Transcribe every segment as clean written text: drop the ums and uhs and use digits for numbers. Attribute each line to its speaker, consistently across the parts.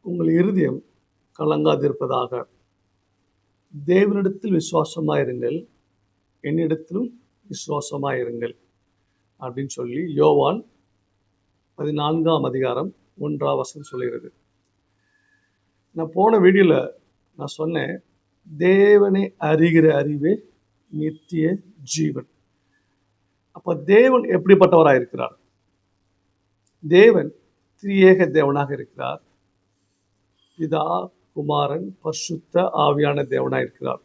Speaker 1: உங்கள் இருதயம் கலங்காதிருப்பதாக. தேவனிடத்தில் விசுவாசமாயிருங்கள், என்னிடத்திலும் விசுவாசமாயிருங்கள் அப்படின்னு சொல்லி யோவான் 14ஆம் அதிகாரம் 1ஆம் வசனம் சொல்லுகிறது. நான் போன வீடியோவில் நான் சொன்னேன், தேவனை அறிகிற அறிவே நித்திய ஜீவன். அப்போ தேவன் எப்படிப்பட்டவராக இருக்கிறார்? தேவன் திரியேக தேவனாக இருக்கிறார். பிதா, குமாரன், பரிசுத்த ஆவியான தேவனாக இருக்கிறார்.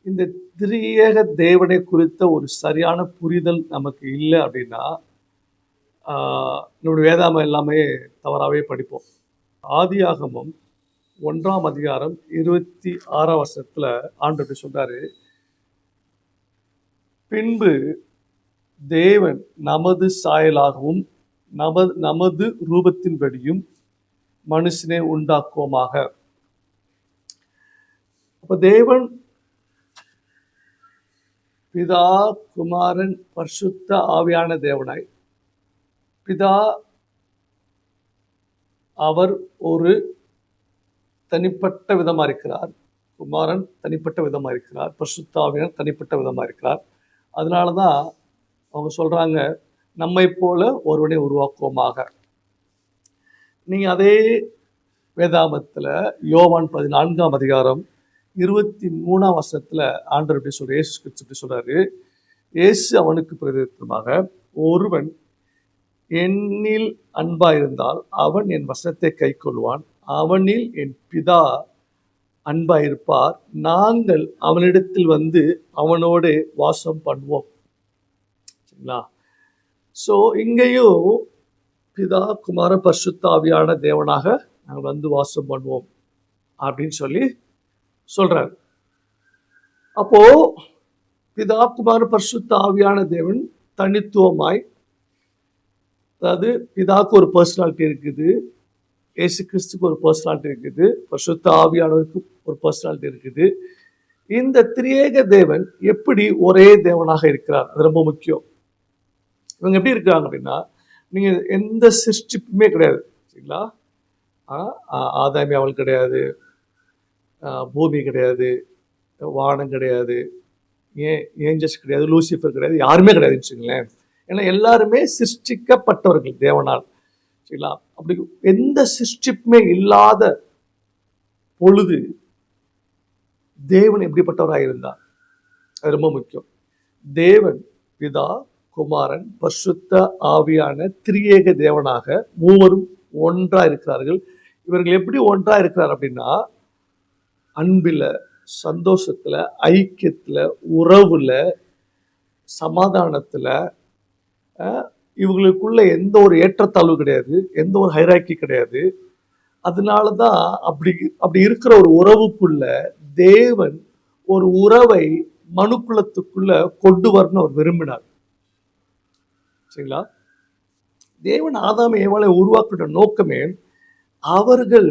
Speaker 1: இந்த திரியேக தேவனை குறித்த ஒரு சரியான புரிதல் நமக்கு இல்லை அப்படின்னா நம்முடைய வேதாமம் எல்லாமே தவறாகவே படிப்போம். ஆதியாகமம் 1ஆம் அதிகாரம் 26ஆம் வசனத்தில் ஆண்டவர் சொல்றாரு, பின்பு தேவன் நமது சாயலாகவும் நமது ரூபத்தின்படியும் மனுஷனை உண்டாக்குவோமாக. அப்ப தேவன் பிதா, குமாரன், பரிசுத்த ஆவியான தேவனாய், பிதா அவர் ஒரு தனிப்பட்ட விதமா இருக்கிறார், குமாரன் தனிப்பட்ட விதமா இருக்கிறார், பரிசுத்த ஆவியானவர் தனிப்பட்ட விதமா இருக்கிறார். அதனாலதான் அவங்க சொல்றாங்க, நம்மை போல ஒருவனை உருவாக்குவோமாக. நீங்க அதே வேதாமத்தில் யோவான் 14ஆம் அதிகாரம் 23ஆம் வசனத்தில் ஆண்டவர் எப்படி சொல்ற, இயேசு கிறிஸ்து எப்படி சொல்றாரு, இயேசு அவனுக்கு பிரதியுத்தரமாக, ஒருவன் என்னில் அன்பாயிருந்தால் அவன் என் வசனத்தை கை கொள்வான், அவனில் என் பிதா அன்பாயிருப்பார், நாங்கள் அவனிடத்தில் வந்து அவனோடு வாசம் பண்ணுவோம். சரிங்களா? ஸோ இங்கேயும் பிதா, குமார, பரிசுத்த ஆவியான தேவனாக நாங்கள் வந்து வாசம் பண்ணுவோம் அப்படின்னு சொல்லி சொல்றாரு. அப்போ பிதா, குமார, பரிசுத்த ஆவியான தேவன் தனித்துவமாய், அதாவது பிதாவுக்கு ஒரு பர்சனாலிட்டி இருக்குது, இயேசு கிறிஸ்துக்கு ஒரு பர்சனாலிட்டி இருக்குது, பரிசுத்த ஆவியானவருக்கு ஒரு பர்சனாலிட்டி இருக்குது. இந்த திரியேக தேவன் எப்படி ஒரே தேவனாக இருக்கிறார், அது ரொம்ப முக்கியம். இவங்க எப்படி இருக்கிறாங்க அப்படின்னா, நீங்க எந்த சிருஷ்டிப்புமே கிடையாது. சரிங்களா? ஆதாமி அவள் கிடையாது, பூமி கிடையாது, வானம் கிடையாது, ஏஞ்சல்ஸ் கிடையாது, லூசிஃபர் கிடையாது, யாருமே கிடையாதுன்னு வச்சுங்களேன். ஏன்னா எல்லாருமே சிருஷ்டிக்கப்பட்டவர்கள் தேவனால். சரிங்களா? அப்படி எந்த சிருஷ்டிப்புமே இல்லாத பொழுது தேவன் எப்படிப்பட்டவராக இருந்தார், அது ரொம்ப முக்கியம். தேவன் பிதா, குமாரன், பரிசுத்த ஆவியான திரியேக தேவனாக மூவரும் ஒன்றா இருக்கிறார்கள். இவர்கள் எப்படி ஒன்றா இருக்கிறார் அப்படின்னா, அன்பில், சந்தோஷத்துல, ஐக்கியத்துல, உறவுல, சமாதானத்துல, இவங்களுக்குள்ள எந்த ஒரு ஏற்றத்தாழ்வு கிடையாது, எந்த ஒரு ஹைராக்கி கிடையாது. அதனாலதான் அப்படி இருக்கிற ஒரு உறவுக்குள்ள தேவன் ஒரு உறவை மனுக்குலத்துக்குள்ள கொண்டு வரணும் அவர் விரும்பினார். சரிங்களா? தேவன் ஆதாம் ஏவாளை உருவாக்கிற நோக்கமே அவர்கள்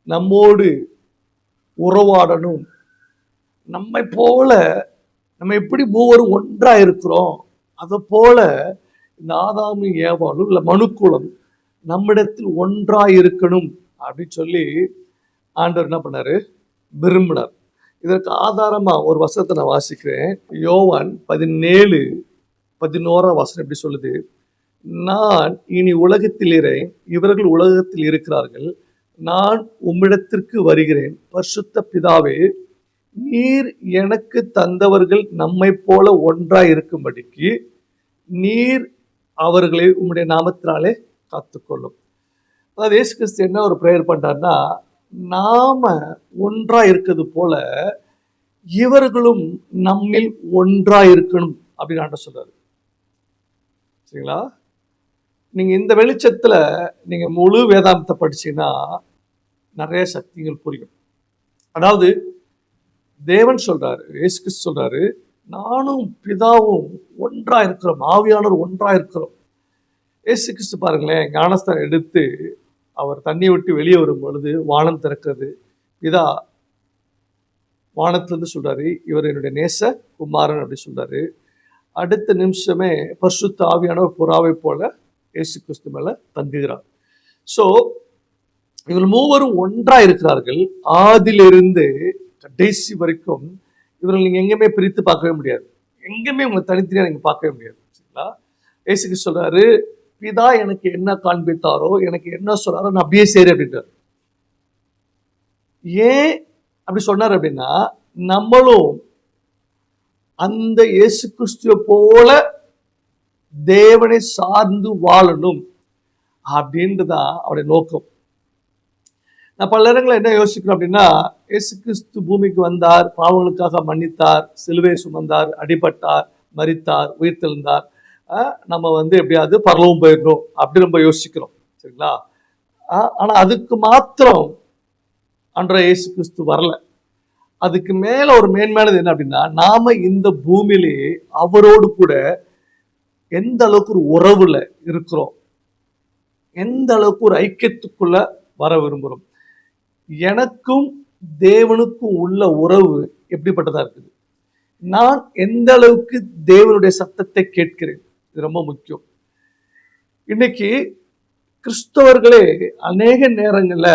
Speaker 1: நம்மோடு உறவாடணும். நம்மை போல நம்ம எப்படி மூவரும் ஒன்றா இருக்கிறோம், அதை போல இந்த ஆதாமும் ஏவாளும் இல்லை மனுக்குலம் நம்மிடத்தில் ஒன்றா இருக்கணும் அப்படின்னு சொல்லி ஆண்டவர் என்ன பண்ணாரு, விரும்பினார். இதற்கு ஆதாரமா ஒரு வசனத்தை நான் வாசிக்கிறேன். யோவான் 17:11 வசனம் எப்படி சொல்லுது, நான் இனி உலகத்தில் இருக்கிறேன், இவர்கள் உலகத்தில் இருக்கிறார்கள், நான் உம்மிடத்திற்கு வருகிறேன், பரிசுத்த பிதாவே, நீர் எனக்கு தந்தவர்கள் நம்மை போல ஒன்றாய் இருக்கும்படிக்கு நீர் அவர்களை உம்முடைய நாமத்தினாலே காத்துக்கொள்ளும். அதாவது இயேசு கிறிஸ்து என்ன ஒரு பிரேயர் பண்றாருன்னா, நாம ஒன்றா இருக்கிறது போல இவர்களும் நம்மில் ஒன்றா இருக்கணும் அப்படின்னு ஆண்டவர் சொல்றாரு. சரிங்களா? நீங்க இந்த வெளிச்சத்துல நீங்க முழு வேதாந்தத்தை படிச்சீங்கன்னா நிறைய சக்திகள் புரியும். அதாவது தேவன் சொல்றாரு, இயேசு கிறிஸ்து சொல்றாரு, நானும் பிதாவும் ஒன்றா இருக்கிறோம், ஆவியானவர் ஒன்றா இருக்கிறோம். இயேசு கிறிஸ்து பாருங்களேன், ஞானஸ்தானம் எடுத்து அவர் தண்ணியை விட்டு வெளியே வரும் பொழுது வானம் திறக்கிறது. பிதா வானத்திலிருந்து சொல்றாரு, இவர் என்னுடைய நேச குமாரன் அப்படி சொல்றாரு. அடுத்த நிமிஷமே பரிசுத்த ஆவியானவர் புறாவை போல இயேசு கிறிஸ்து மேல தங்குகிறார். ஸோ இவர்கள் மூவரும் ஒன்றா இருக்கிறார்கள். ஆதிலிருந்து கடைசி வரைக்கும் இவர்கள் நீங்க எங்கேயுமே பிரித்து பார்க்கவே முடியாது. எங்கேயுமே உங்களை தனித்தனியா நீங்க பார்க்கவே முடியாது. சரிங்களா? இயேசு கிறிஸ்து சொல்றாரு, பிதா எனக்கு என்ன காண்பித்தாரோ, எனக்கு என்ன சொன்னாரோ நான் அப்படியே செய்றேன் அப்படின்றார். ஏன் அப்படி சொன்னார் அப்படின்னா, நம்மளும் அந்த இயேசு கிறிஸ்துவை போல தேவனை சார்ந்து வாழணும் அப்படின்றதான் அவருடைய நோக்கம். நான் பல நேரங்களில் என்ன யோசிக்கிறோம் அப்படின்னா, இயேசு கிறிஸ்து பூமிக்கு வந்தார், பாவங்களுக்காக மன்னித்தார், சிலுவை சுமந்தார், அடிபட்டார், மரித்தார், உயிர்த்தெழுந்தார், நம்ம எப்படியாவது பரலோகம் போயிடணும் அப்படி நம்ம யோசிக்கிறோம். சரிங்களா? ஆனா அதுக்கு மாத்திரம் அன்றைய இயேசு கிறிஸ்து வரல. அதுக்கு மேல ஒரு மேன்மையானது என்ன அப்படின்னா, நாம இந்த பூமியிலே அவரோடு கூட எந்த அளவுக்கு ஒரு உறவுல இருக்கிறோம், எந்த அளவுக்கு ஒரு ஐக்கியத்துக்குள்ள வர விரும்புகிறோம். எனக்கும் தேவனுக்கும் உள்ள உறவு எப்படிப்பட்டதா இருக்குது, நான் எந்த அளவுக்கு தேவனுடைய சத்தத்தை கேட்கிறேன், இது ரொம்ப முக்கியம். இன்னைக்கு கிறிஸ்தவர்களே அநேக நேரங்கள்ல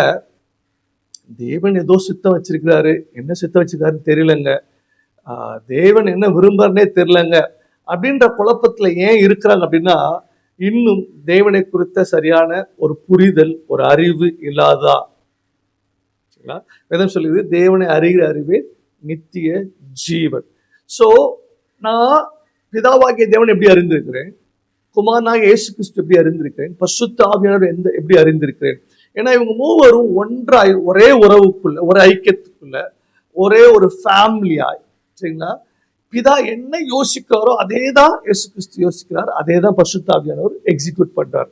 Speaker 1: தேவன் ஏதோ சித்தம் வச்சிருக்கிறாரு, என்ன சித்தம் வச்சிருக்காருன்னு தெரியலங்க, தேவன் என்ன விரும்புறனே தெரியலங்க அப்படின்ற குழப்பத்துல ஏன் இருக்கிறாங்க அப்படின்னா, இன்னும் தேவனை குறித்த சரியான ஒரு புரிதல், ஒரு அறிவு இல்லாதா. வேதம் சொல்லுது, தேவனை அறிகிற அறிவே நித்திய ஜீவன். சோ நான் பிதாவாகிய தேவன் எப்படி அறிந்திருக்கிறேன், குமாரனாக இயேசு கிறிஸ்து எப்படி அறிந்திருக்கிறேன், பரிசுத்த ஆவியானவர் எப்படி அறிந்திருக்கிறேன். ஏன்னா இவங்க மூவரும் ஒன்றாய் ஒரே உறவுக்குள்ள, ஒரு ஐக்கியத்துக்குள்ள, ஒரே ஒரு ஃபேமிலியாய். சரிங்களா? பிதா என்ன யோசிக்கிறாரோ அதே தான் இயேசு கிறிஸ்து யோசிக்கிறார், அதே தான் பரிசுத்த ஆவியானவர் எக்ஸிக்யூட் பண்றார்.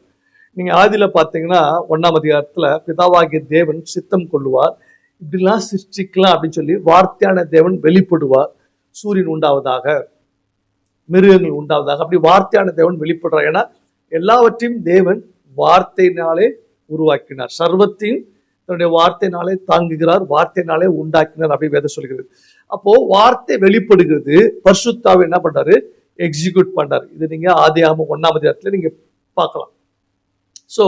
Speaker 1: நீங்க ஆதியில பாத்தீங்கன்னா 1ஆம் அதிகாரத்துல பிதாவாகிய தேவன் சித்தம் கொள்ளுவார், இப்படிலாம் சிருஷ்டிக்கலாம் அப்படின்னு சொல்லி வார்த்தையான தேவன் வெளிப்படுவார், சூரியன் உண்டாவதாக, மிருகங்கள் உண்டாவதாக, அப்படி வார்த்தையான தேவன் வெளிப்படுறார். ஏன்னா எல்லாவற்றையும் தேவன் வார்த்தையினாலே உருவாக்கினார், சர்வத்தையும் தன்னுடைய வார்த்தையினாலே தாங்குகிறார், வார்த்தையினாலே உண்டாக்கினார் அப்படி வேதம் சொல்கிறது. அப்போ வார்த்தை வெளிப்படுகிறது, பரிசுத்தாவி என்ன பண்றாரு, எக்ஸிக்யூட் பண்றாரு. இது நீங்க ஆதியாகமம் 1ஆம் அதிகாரத்துல நீங்க பார்க்கலாம். சோ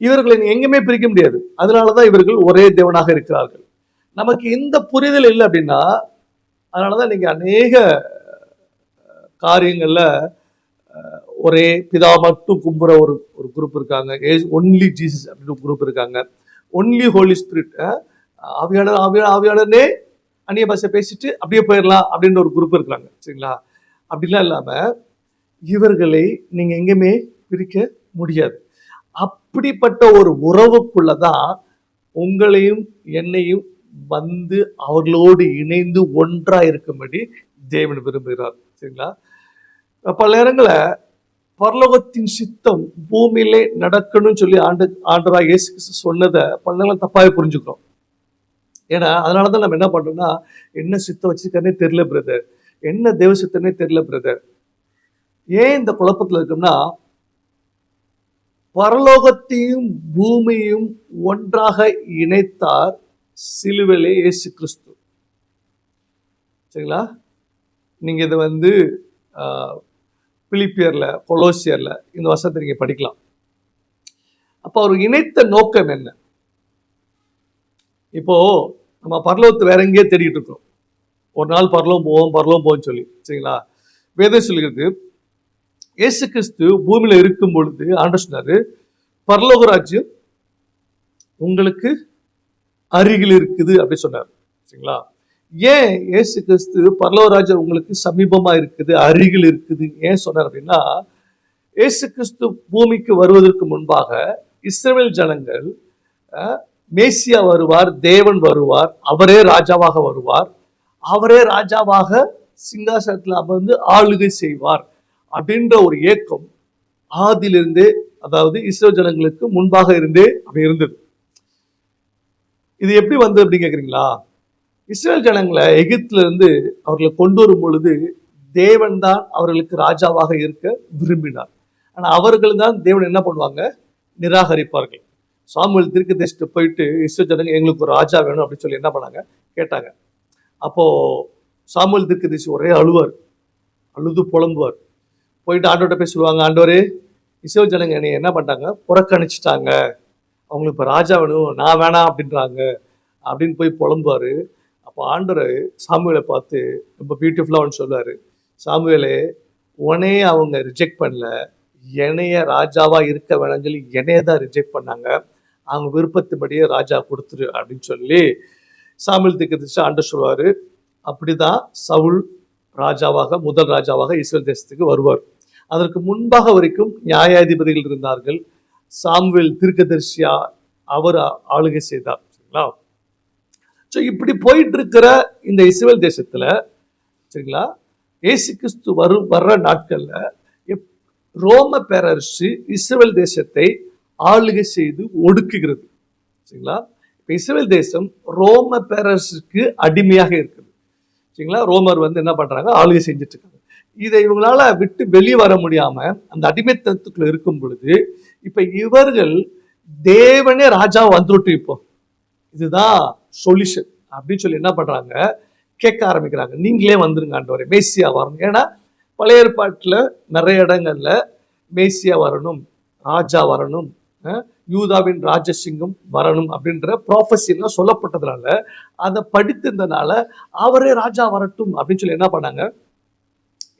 Speaker 1: இவர்களை நீங்க எங்குமே பிரிக்க முடியாது. அதனாலதான் இவர்கள் ஒரே தேவனாக இருக்கிறார்கள். நமக்கு இந்த புரிதல் இல்லை அப்படின்னா, அதனாலதான் நீங்க அநேக காரியங்கள்ல ஒரே பிதா மட்டும் கும்புற ஒரு குரூப் இருக்காங்க, ஒன்லி ஜீசஸ் அப்படின்னு ஒரு குரூப் இருக்காங்க, ஒன்லி ஹோலி ஸ்பிரிட், ஆவியாளர்னே அந்நிய பாஷை பேசிட்டு அப்படியே போயிடலாம் அப்படின்ற ஒரு குரூப் இருக்கிறாங்க. சரிங்களா? அப்படிலாம் இல்லாம இவர்களை நீங்க எங்கேயுமே பிரிக்க முடியாது. அப்படிப்பட்ட ஒரு உறவுக்குள்ளதான் உங்களையும் என்னையும் அவர்களோடு இணைந்து ஒன்றா இருக்கும்படி தேவன் விரும்புகிறார். சரிங்களா? பல நேரங்கள பரலோகத்தின் சித்தம் பூமியிலே நடக்கணும்னு சொல்லி ஆண்டவராக இயேசு கிறிஸ்து சொன்னதை பல நேரம் தப்பாவே புரிஞ்சுக்கிறோம். ஏன்னா அதனாலதான் நம்ம என்ன பண்றோம்னா, என்ன சித்தம் வச்சிருக்கே தெரியல பிரதர், என்ன தேவ சித்தனே தெரியல பிரதர். ஏன் இந்த குழப்பத்துல இருக்குன்னா, பரலோகத்தையும் பூமியையும் ஒன்றாக இணைத்தார் சிலுவையிலே இயேசு கிறிஸ்து. சரிங்களா? நீங்க இதை பிலிப்பியர்ல, கொலோசியர்ல இந்த வசனத்தை நீங்க படிக்கலாம். அப்ப அவர் இணைத்த நோக்கம் என்ன? இப்போ நம்ம பரலோகத்தை வேற எங்கேயே தேடிட்டு இருக்கோம், ஒரு நாள் பரலோகம் போவோம் சொல்லி. சரிங்களா? வேதம் சொல்லுகிறது, இயேசு கிறிஸ்து பூமியில இருக்கும் பொழுது ஆண்டவர் சொன்னாரு, பரலோக ராஜ்யம் உங்களுக்கு அருகில் இருக்குது அப்படி சொன்னார். சரிங்களா? ஏன் இயேசு கிறிஸ்து பரலோக ராஜ்யம் உங்களுக்கு சமீபமா இருக்குது, அருகில் இருக்குது ஏன் சொன்னார் அப்படின்னா, இயேசு கிறிஸ்து பூமிக்கு வருவதற்கு முன்பாக இஸ்ரவேல் ஜனங்கள் மேசியா வருவார், தேவன் வருவார், அவரே ராஜாவாக வருவார், அவரே ராஜாவாக சிங்காசனத்தில் அமர்ந்து ஆளுகை செய்வார் அப்படின்ற ஒரு ஏக்கம் ஆதியிலிருந்தே, அதாவது இஸ்ரவேல் ஜனங்களுக்கு முன்பாக இருந்தே அப்படி இருந்தது. இது எப்படி வந்தது அப்படின்னு கேக்குறீங்களா? இஸ்ரவேல் ஜனங்களை எகிப்துல இருந்து அவர்களை கொண்டு வரும் பொழுது தேவன் தான் அவர்களுக்கு ராஜாவாக இருக்க விரும்பினார். ஆனா அவர்கள் தான் தேவன் என்ன பண்ணுவாங்க, நிராகரிப்பார்கள். சாமுவேல் தீர்க்கதரிசிட்ட போயிட்டு இஸ்ரவேல் ஜனங்க எங்களுக்கு ஒரு ராஜா வேணும் அப்படின்னு சொல்லி என்ன பண்ணாங்க, கேட்டாங்க. அப்போ சாமுவேல் தீர்க்கதரிசி ஒரே அழுவார், அழுது புலம்புவார். போயிட்டு ஆண்டவர்கிட்ட போய் சொல்லுவாங்க, ஆண்டவரே இஸ்ரவேல் ஜனங்க என்னை என்ன பண்ணிட்டாங்க, புறக்கணிச்சிட்டாங்க, அவங்களுக்கு இப்போ ராஜா வேணும், நான் வேணாம் அப்படின்றாங்க அப்படின்னு போய் புலம்புவாரு. அப்போ ஆண்டவர் சாமுவேலை பார்த்து ரொம்ப பியூட்டிஃபுல்லாக ஒன்று சொல்லுவார். சாமுவேலே, உன்னையே அவங்க ரிஜெக்ட் பண்ணல, என்னைய ராஜாவாக இருக்க வேணாம்னு சொல்லி என்னைய தான் ரிஜெக்ட் பண்ணாங்க, அவங்க விருப்பத்தின்படியே ராஜா கொடுத்துரு அப்படின்னு சொல்லி சாமுவேல் தீர்க்கதரிசி ஆண்டவர் சொல்லுவார். அப்படிதான் சவுல் ராஜாவாக, முதல் ராஜாவாக இஸ்ரேல் தேசத்துக்கு வருவார். அதற்கு முன்பாக வரைக்கும் நியாயாதிபதிகள் இருந்தார்கள். சாமுவேல் தீர்க்கதரிசியா அவர் ஆளுகை செய்தார். சரிங்களா? ஸோ இப்படி போயிட்டு இருக்கிற இந்த இஸ்ரேல் தேசத்துல, சரிங்களா, இயேசு கிறிஸ்து வர்ற நாட்கள்ல ரோம பேரரசு இஸ்ரேல் தேசத்தை ஆளுகை செய்து ஒடுக்குகிறது. சரிங்களா? இப்போ இஸ்ரேல் தேசம் ரோம பேரரசுக்கு அடிமையாக இருக்குது. சரிங்களா? ரோமர் என்ன பண்றாங்க, ஆளுகை செஞ்சுட்டு இருக்காங்க. இதை இவங்களால விட்டு வெளியே வர முடியாம அந்த அடிமைத்தனத்துக்குள்ள இருக்கும் பொழுது இப்ப இவர்கள் தேவனே ராஜா வந்துட்டு இப்போ இதுதான் சொல்யூஷன் அப்படின்னு சொல்லி என்ன பண்றாங்க, கேட்க ஆரம்பிக்கிறாங்க. நீங்களே வந்துருங்க ஆண்டவரே, மேசியா வரணும். ஏன்னா பழைய ஏற்பாட்டுல நிறைய இடங்கள்ல மேசியா வரணும், ராஜா வரணும், யூதாவின் ராஜசிங்கம் வரணும் அப்படின்ற ப்ராஃபஸி எல்லாம் சொல்லப்பட்டதுனால அதை படித்திருந்தனால அவரே ராஜா வரட்டும் அப்படின்னு சொல்லி என்ன பண்ணாங்க,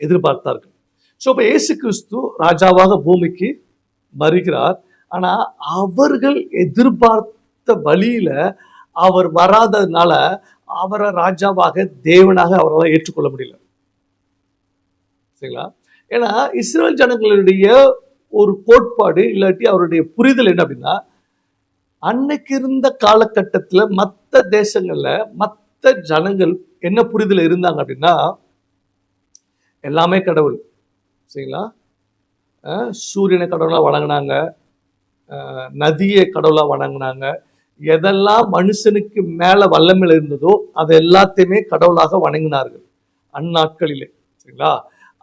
Speaker 1: எதிர்பார்த்தார்கள். ஸோ இப்போ இயேசு கிறிஸ்து ராஜாவாக பூமிக்கு வருகிறார். ஆனா அவர்கள் எதிர்பார்த்த வழியில அவர் வராததுனால அவரை ராஜாவாக, தேவனாக அவரால் ஏற்றுக்கொள்ள முடியல. சரிங்களா? ஏன்னா இஸ்ரேல் ஜனங்களுடைய ஒரு கோட்பாடு இல்லாட்டி அவருடைய புரிதல் என்ன அப்படின்னா, அன்னைக்கு இருந்த காலகட்டத்தில் மற்ற தேசங்கள்ல மற்ற ஜனங்கள் என்ன புரிதல் இருந்தாங்க அப்படின்னா, எல்லாமே கடவுள். சரிங்களா? சூரியனை கடவுளாக வணங்கினாங்க, நதியை கடவுளாக வணங்கினாங்க, எதெல்லாம் மனுஷனுக்கு மேல வல்லமையில் இருந்ததோ அதை எல்லாத்தையுமே கடவுளாக வணங்கினார்கள் அந்நாட்களிலே. சரிங்களா?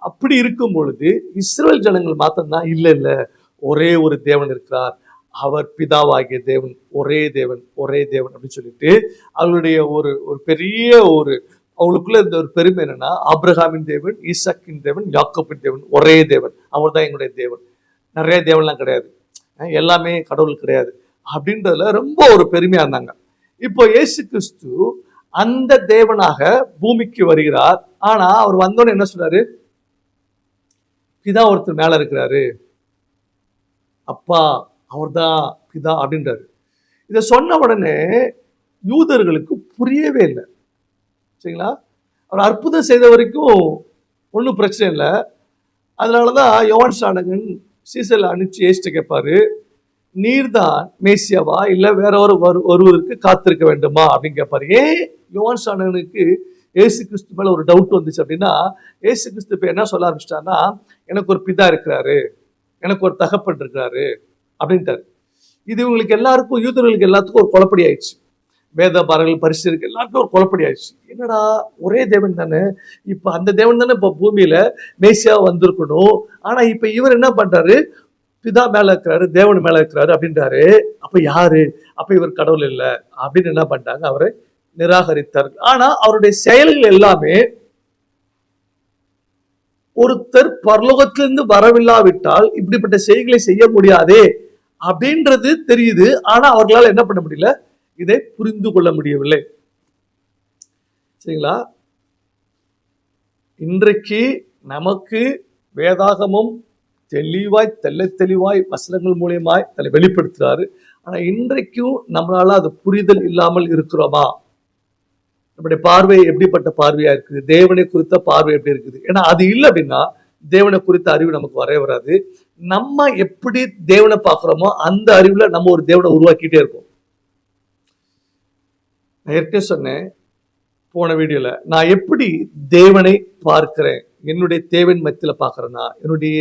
Speaker 1: அப்படி இருக்கும் பொழுது இஸ்ரேல் ஜனங்கள் மாத்திரம்தான் இல்லை இல்லை, ஒரே ஒரு தேவன் இருக்கிறார், அவர் பிதாவாகிய தேவன், ஒரே தேவன், ஒரே தேவன் அப்படின்னு சொல்லிட்டு அவங்களுடைய ஒரு ஒரு பெரிய ஒரு அவங்களுக்குள்ள இருந்த ஒரு பெருமை என்னன்னா, ஆபிரகாமின் தேவன், ஈசாக்கின் தேவன், யாக்கோபின் தேவன், ஒரே தேவன், அவர் தான் எங்களுடைய தேவன், நிறைய தேவன்லாம் கிடையாது, எல்லாமே கடவுள் கிடையாது அப்படின்றதுல ரொம்ப ஒரு பெருமையா இருந்தாங்க. இப்போ இயேசு கிறிஸ்து அந்த தேவனாக பூமிக்கு வருகிறார். ஆனா அவர் வந்தோன்னு என்ன சொல்றாரு, பிதா ஒருத்தர் மேல இருக்கிறாரு, அப்பா அவர் தான் பிதா அப்படின்றாரு. இதை சொன்ன உடனே யூதர்களுக்கு புரியவே இல்லை. சரிங்களா? அவர் அற்புதம் செய்த வரைக்கும் ஒன்றும் பிரச்சனை இல்லை. அதனாலதான் யோவான் ஸ்நானகன் சீசரில் அனுப்பிச்சு ஏசிட்ட கேட்பாரு, நீர்தான் மேசியாவா இல்லை வேற ஒருவருக்கு காத்திருக்க வேண்டுமா அப்படின்னு கேட்பாரு. ஏன் யோவான் ஸ்நானகனுக்கு ஏசு கிறிஸ்து மேல ஒரு டவுட் வந்துச்சு அப்படின்னா, ஏசு கிறிஸ்து இப்ப என்ன சொல்ல ஆரம்பிச்சிட்டாருன்னா, எனக்கு ஒரு பிதா இருக்கிறாரு, எனக்கு ஒரு தகப்பன் இருக்கிறாரு அப்படின்ட்டாரு. இது இவங்களுக்கு எல்லாருக்கும், யூதர்களுக்கு எல்லாத்துக்கும் ஒரு குழப்படி ஆயிடுச்சு. வேத பாரர்கள் பரிசுக்கு எல்லாருக்கும் ஒரு குழப்படி ஆயிடுச்சு. என்னடா ஒரே தேவன் தானே, இப்ப அந்த தேவன் தானே இப்ப பூமியில மேசியா வந்திருக்கணும், ஆனா இப்ப இவர் என்ன பண்றாரு, பிதா மேல இருக்கிறாரு, தேவன் மேல இருக்கிறாரு அப்படின்றாரு. அப்ப யாரு, அப்ப இவர் கடவுள் இல்லை அப்படின்னு என்ன பண்ணிட்டாங்க, அவரை நிராகரித்தார்கள். ஆனா அவருடைய செயல்கள் எல்லாமே ஒருத்தர் பரலோகத்திலிருந்து வரவில்லாவிட்டால் இப்படிப்பட்ட செய்திகளை செய்ய முடியாதே அப்படின்றது தெரியுது. ஆனா அவர்களால் என்ன பண்ண முடியல, இதை புரிந்து கொள்ள முடியவில்லை. சரிங்களா? இன்றைக்கு நமக்கு வேதாகமும் தெளிவாய் தெளிவாய் வசனங்கள் மூலியமாய் அதை வெளிப்படுத்துறாரு. ஆனா இன்றைக்கும் நம்மளால அது புரிதல் இல்லாமல் இருக்கிறோமா? நம்முடைய பார்வை எப்படிப்பட்ட பார்வையா இருக்குது, தேவனை குறித்த பார்வை எப்படி இருக்குது? ஏன்னா அது இல்லை அப்படின்னா தேவனை குறித்த அறிவு நமக்கு வரவே வராது. நம்ம எப்படி தேவனை பார்க்கிறோமோ அந்த அறிவுல நம்ம ஒரு தேவனை உருவாக்கிட்டே இருப்போம். நான் ஏற்கனவே சொன்னேன் போன வீடியோல, நான் எப்படி தேவனை பார்க்கிறேன், என்னுடைய தேவன் மத்தியில பார்க்கறேன்னா, என்னுடைய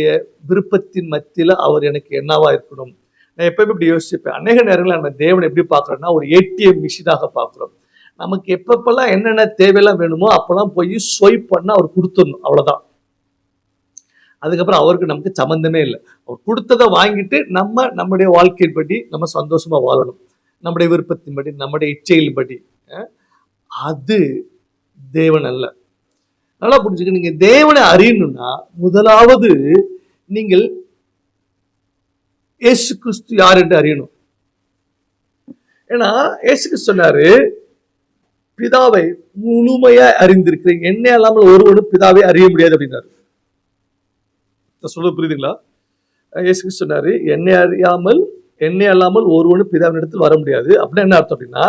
Speaker 1: விருப்பத்தின் மத்தியில அவர் எனக்கு என்னவா இருக்கணும். நான் எப்பவுமே இப்படி யோசிப்பேன். அநேக நேரங்களில் நம்ம தேவனை எப்படி பார்க்கறோம்னா, ஒரு ஏடிஎம் மிஷினாக பார்க்கிறோம். நமக்கு எப்பப்பெல்லாம் என்னென்ன தேவையெல்லாம் வேணுமோ அப்பெல்லாம் போய் ஸ்வைப் பண்ண அவர் கொடுத்துடணும், அவ்வளவுதான். அதுக்கப்புறம் அவருக்கு நமக்கு சம்பந்தமே இல்லை. அவர் கொடுத்ததை வாங்கிட்டு நம்முடைய வாழ்க்கையின்படி நம்ம சந்தோஷமா வாழணும், நம்முடைய விருப்பத்தின்படி, நம்முடைய இச்சைகளின்படி. அது தேவன் அல்ல. நல்லா புரிஞ்சுக்க, நீங்க தேவனை அறியணும்னா முதலாவது நீங்கள் இயேசு கிறிஸ்து யார் என்று அறியணும். ஏன்னா இயேசுக்கு சொன்னாரு, பிதாவை முழுமையா அறிந்திருக்கிறேன், என்னை அல்லாமல் ஒருவனும் பிதாவை அறிய முடியாது அப்படின்னாரு. சொல்றது புரியுதுங்களா? இயேசுக்கு சொன்னாரு, என்னை அல்லாமல் ஒருவனும் பிதாவின் இடத்தில் வர முடியாது. அப்படின்னா என்ன அர்த்தம் அப்படின்னா,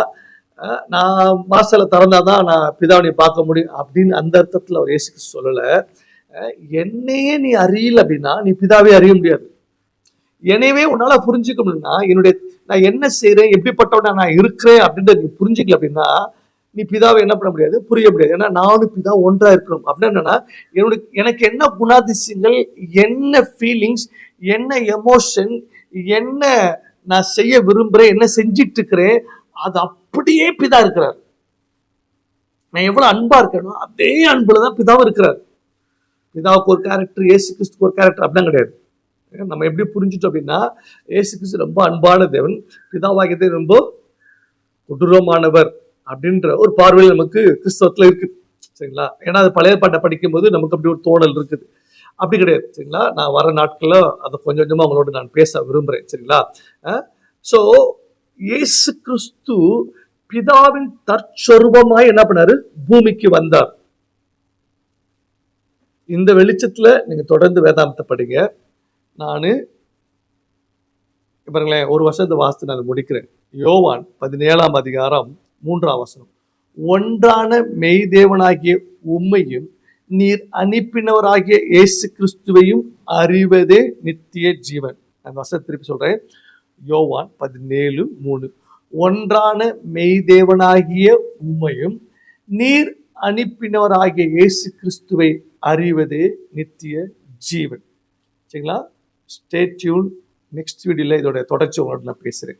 Speaker 1: நான் வாசலை திறந்தாதான் நான் பிதாவினை பார்க்க முடியும் அப்படின்னு அந்த அர்த்தத்துல அவர் இயேசுக்கு சொல்லல. என்னையே நீ அறியல அப்படின்னா நீ பிதாவே அறிய முடியாது. எனவே உன்னால புரிஞ்சுக்க முடியும்னா, நான் என்ன செய்யறேன், எப்படிப்பட்டவனா நான் இருக்கிறேன் அப்படின்றத நீ புரிஞ்சுக்கல அப்படின்னா நீ பிதாவை என்ன பண்ண முடியாது, புரிய முடியாது. ஏன்னா நானும் பிதா ஒன்றா இருக்கணும் அப்படின்னா என்னன்னா, எனக்கு என்ன குணாதிசயங்கள், என்ன ஃபீலிங்ஸ், என்ன எமோஷன், என்ன நான் செய்ய விரும்புறேன், என்ன செஞ்சிட்டு இருக்கிறேன், அது அப்படியே பிதா இருக்கிறார். நான் எவ்வளவு அன்பா இருக்கணும் அதே அன்புலதான் பிதாவும் இருக்கிறார். பிதாவுக்கு ஒரு கேரக்டர், இயேசு கிறிஸ்துக்கு ஒரு கேரக்டர் அப்படின்னா கிடையாது. நம்ம எப்படி புரிஞ்சுட்டோம் அப்படின்னா, இயேசு கிறிஸ்து ரொம்ப அன்பான தேவன், பிதாவாகியதே ரொம்ப கொடூரமானவர் அப்படின்ற ஒரு பார்வையில் நமக்கு கிறிஸ்தவத்துல இருக்குது. சரிங்களா? ஏன்னா அது பழைய பாட்டை படிக்கும் போது நமக்கு அப்படி ஒரு தோணல் இருக்குது. அப்படி கிடையாது. சரிங்களா? நான் வர நாட்கள்ல அதை கொஞ்சம் கொஞ்சமா அவங்களோட நான் பேச விரும்புறேன். சரிங்களா? சோ இயேசு கிறிஸ்து பிதாவின் தற்சொரூபமாய் என்ன பண்ணாரு, பூமிக்கு வந்தார். இந்த வெளிச்சத்துல நீங்க தொடர்ந்து வேதாந்தத்தை படிங்க. நானு பாருங்களேன், ஒரு வருஷத்தை வாசித்து நான் முடிக்கிறேன். யோவான் 17ஆம் அதிகாரம் 3ஆம் வசனம். ஒன்றான மெய்தேவனாகிய உம்மையும் நீர் அனுப்பினவராகிய இயேசு கிறிஸ்துவையும் அறிவதே நித்திய ஜீவன். அந்த வசனத்தை திருப்பி சொல்றேன். யோவான் 17:3. ஒன்றான மெய்தேவனாகிய உம்மையும் நீர் அனுப்பினவராகிய இயேசு கிறிஸ்துவை அறிவதே நித்திய ஜீவன். சரிங்களா? Stay tune. நெக்ஸ்ட் வீடியோல இதோட தொடர்ச்சி உங்களோட நான் பேசுறேன்.